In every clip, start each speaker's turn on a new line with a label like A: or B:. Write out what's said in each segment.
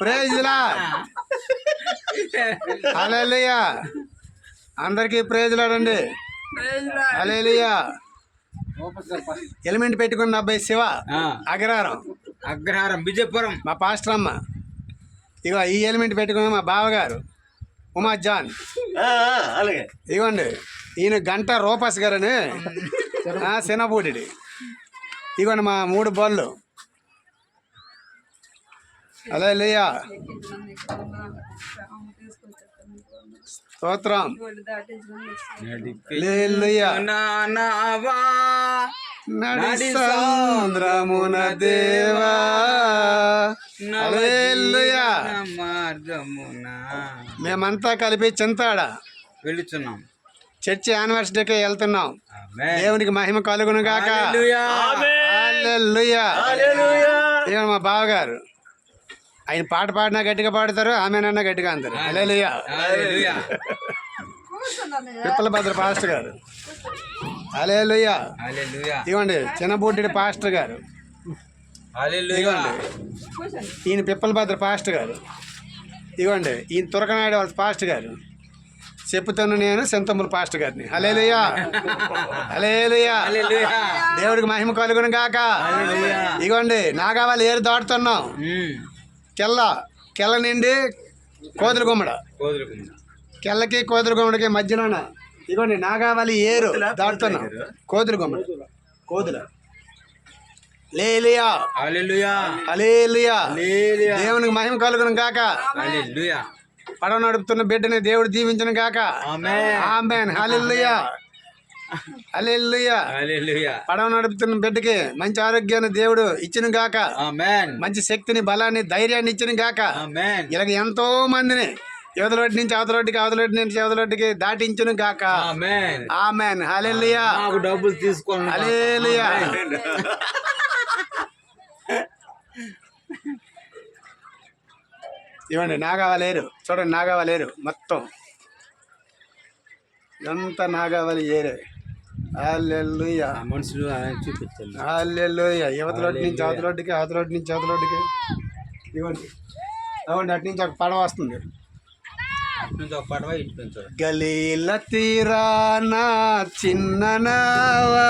A: Praise lord. హల్లెలూయా. అందరికీ praise lord అండి. హల్లెలూయా. Element పెట్టుకున్న అబ్బాయి శివ అగ్రహారం
B: విజయపురం
A: మా పాస్టర్ అమ్మ. ఇగో ఈ ఎలిమెంట్ పెట్టుకున్న మా బావగారు ఉమా జాన్. ఇగోండి ఈయన గంట రూపాస్ గారని సినపూడి. ఇగోండి మా 3 బళ్ళు. హల్లెలూయా. స్తోత్రం. హల్లెలూయా. నడి సంద్రమున దేవా. హల్లెలూయా. మేమంతా కలిపి చింతాడ
B: వెళుతున్నాం.
A: చర్చి యానివర్సరీకి వెళ్తున్నాం. దేవునికి మహిమ కలుగును గాక. హల్లెలూయా. ఇగో మా బావగారు ఆయన పాట పాడినా గట్టిగా పాడతారు, ఆమెనన్నా గట్టిగా అంటారు. హల్లెలూయా. పిప్పలభద్ర పాస్టర్ గారు. హల్లెలూయా. ఇవ్వండి చిన్నబూటి పాస్టర్ గారు. ఇవ్వండి ఈయన పిప్పలభద్ర పాస్టర్ గారు. ఇవ్వండి ఈయన తురకనాయుడు వాళ్ళ పాస్టర్ గారు. చెప్పుతాను నేను సింతముల పాస్టర్ గారిని. హల్లెలూయా. హల్లెలూయా. దేవుడికి మహిమ కలుగును గాక. ఇగోండి నాగావాలి ఏరు దాటుతున్నాం. కెల్ల నిండి కోతుల గుమ్మడ. కెల్లకి కోతుల గుమ్మడికి మధ్యలోన ఇగోండి నాగావళి ఏరు దాటుతున్నాం. కోతుల గుమ్మడ కోతుల. హల్లెలూయా. హల్లెలూయా. దేవునికి మహిమ కలుగును గాక. పడవ నడుపుతున్న బిడ్డని దేవుడు దీవించును గాక. ఆమేన్. హల్లెలూయా. హల్లెలూయా. పడవ నడుపుతున్న బిడ్డకి మంచి ఆరోగ్యాన్ని దేవుడు ఇచ్చును గాక. మంచి శక్తిని బలాన్ని ధైర్యాన్ని ఇచ్చును గాక. ఇలాగ ఎంతో మందిని యువతలోటి నుంచి అవతలోటికి అవతలోటి నుంచి అవతలోటికి దాటించును గాక. ఆమేన్. హల్లెలూయా.
B: డబ్బులు తీసుకోండి.
A: హల్లెలూయా. ఇవ్వండి నాగావలేరు చూడండి. నాగావలేరు మొత్తం ఎంత నాగావళి ఏరే. హల్లెలూయా.
B: మనుషులు చూపించాలి.
A: హల్లెలూయా. యువతలోటి నుంచి అవతలోటికి అవతలోటి నుంచి అవతలోటికి ఇవ్వండి. అవ్వండి అటు నుంచి ఒక పడవ వస్తుంది. గలీల తీరానా చిన్న నావా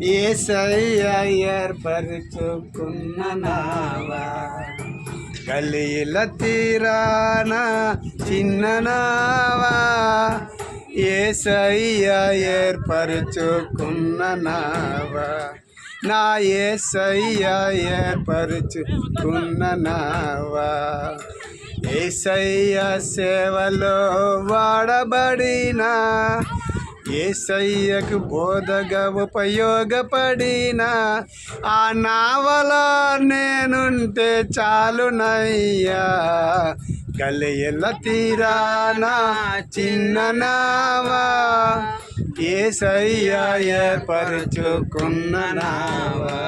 A: యేసయ్య ఏర్పరచుకున్న నావా. గలీల తీరానా చిన్న నావా యేసయ్య ఏర్పరచుకున్న నావా. నా యేసయ్య ఏర్పరచుకున్న నావా. యేసయ్య సేవలో వాడబడిన యేసయ్యకు బోధగా ఉపయోగపడిన ఆ నావలో నేనుంటే చాలునయ్యా. గలీల తీరానా చిన్న నావా యేసయ్య ఏర్పరచుకున్న నావా.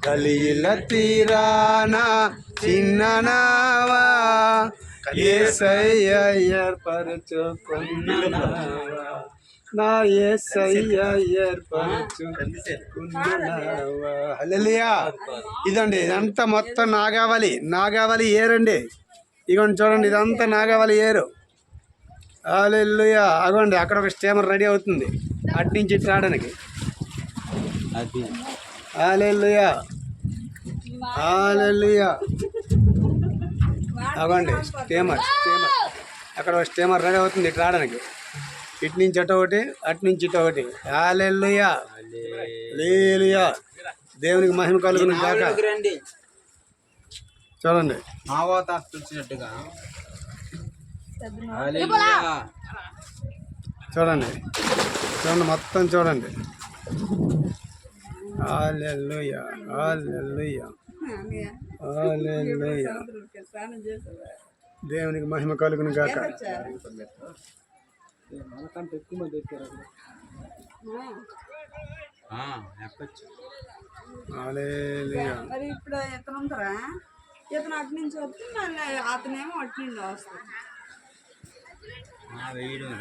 A: గలీల తీరానా చిన్న నావా యేసయ్య ఏర్పరచుకున్న నావా. నా యేసయ్య ఏర్పరచుకున్న నావా. హల్లెలూయా. ఇదండి ఇదంతా మొత్తం నాగావళి ఏరండి. ఇగోండి చూడండి ఇదంతా నాగావళి ఏరు. హల్లెలూయా. అగోండి అక్కడ ఒక స్టీమర్ రెడీ అవుతుంది అట్నుంచి ఇటు రావడానికి. హల్లెలూయా. హల్లెలూయా. అగోండి స్టీమర్ అక్కడ ఒక స్టీమర్ రెడీ అవుతుంది ఇటు రావడానికి. ఇటు నుంచి అటు ఒకటి అటు నుంచి ఇటు ఒకటి. హల్లెలూయా. హల్లెలూయా. దేవునికి మహిమ కలుగును గాక. చూడండి చూడండి చూడండి మొత్తం చూడండి. హల్లెలూయా. హల్లెలూయా. హల్లెలూయా. దేవునికి మహిమ కలుగును గాక. హల్లెలూయా.
C: మరి ఇప్పుడు ఎత్తను ఉంటారా? ఇతను అటు నుంచి వస్తే మళ్ళీ అతనేమో అటు నుండి వస్తాడు.